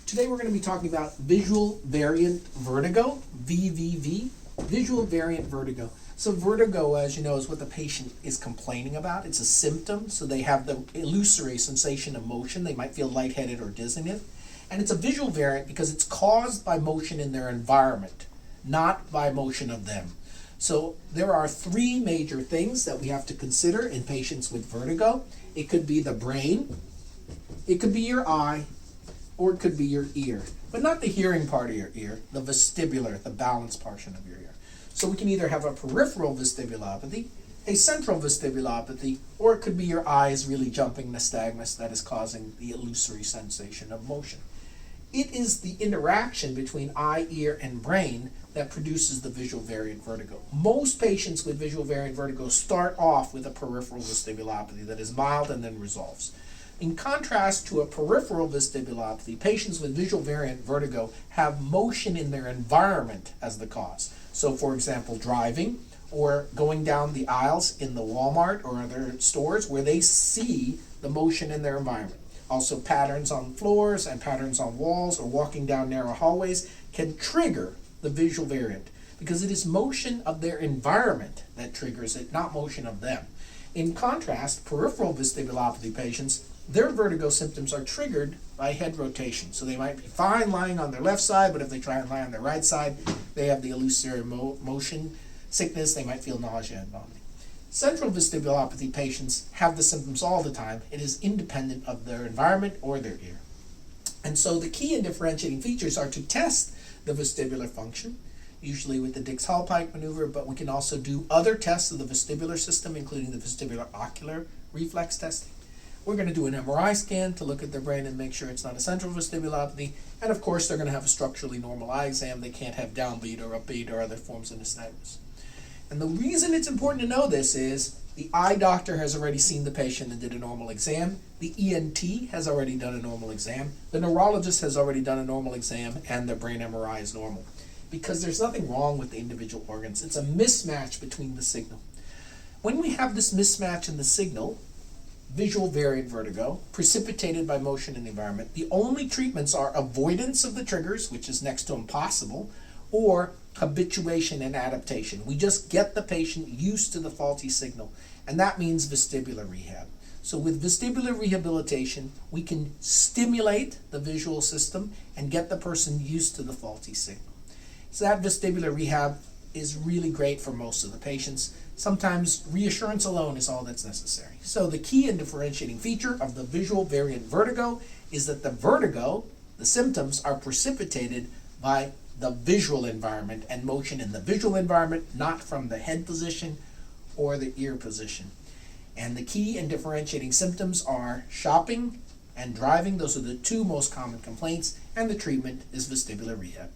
Today we're going to be talking about visual variant vertigo, VVV, visual variant vertigo. So vertigo, as you know, is what the patient is complaining about. It's a symptom, so they have the illusory sensation of motion. They might feel lightheaded or dizziness. And it's a visual variant because it's caused by motion in their environment, not by motion of them. So there are three major things that we have to consider in patients with vertigo. It could be the brain, it could be your eye, or it could be your ear. But not the hearing part of your ear, the vestibular, the balance portion of your ear. So we can either have a peripheral vestibulopathy, a central vestibulopathy, or it could be your eyes really jumping nystagmus that is causing the illusory sensation of motion. It is the interaction between eye, ear, and brain that produces the visual variant vertigo. Most patients with visual variant vertigo start off with a peripheral vestibulopathy that is mild and then resolves. In contrast to a peripheral vestibulopathy, patients with visual variant vertigo have motion in their environment as the cause. So for example, driving or going down the aisles in the Walmart or other stores where they see the motion in their environment. Also patterns on floors and patterns on walls or walking down narrow hallways can trigger the visual variant because it is motion of their environment that triggers it, not motion of them. In contrast, peripheral vestibulopathy patients, their vertigo symptoms are triggered by head rotation. So they might be fine lying on their left side, but if they try and lie on their right side, they have the illusory motion sickness. They might feel nausea and vomiting. Central vestibulopathy patients have the symptoms all the time. It is independent of their environment or their ear. And so the key and differentiating features are to test the vestibular function, usually with the Dix-Hallpike maneuver, but we can also do other tests of the vestibular system, including the vestibular ocular reflex testing. We're going to do an MRI scan to look at their brain and make sure it's not a central vestibulopathy. And of course, they're going to have a structurally normal eye exam. They can't have downbeat or upbeat or other forms of nystagmus. And the reason it's important to know this is the eye doctor has already seen the patient and did a normal exam. The ENT has already done a normal exam. The neurologist has already done a normal exam, and the brain MRI is normal. Because there's nothing wrong with the individual organs. It's a mismatch between the signal. When we have this mismatch in the signal, visual variant vertigo, precipitated by motion in the environment, the only treatments are avoidance of the triggers, which is next to impossible, or habituation and adaptation. We just get the patient used to the faulty signal, and that means vestibular rehab. So with vestibular rehabilitation, we can stimulate the visual system and get the person used to the faulty signal. So that vestibular rehab is really great for most of the patients. Sometimes reassurance alone is all that's necessary. So the key and differentiating feature of the visual variant vertigo is that the vertigo, the symptoms, are precipitated by the visual environment and motion in the visual environment, not from the head position or the ear position. And the key and differentiating symptoms are shopping and driving. Those are the two most common complaints, and the treatment is vestibular rehab.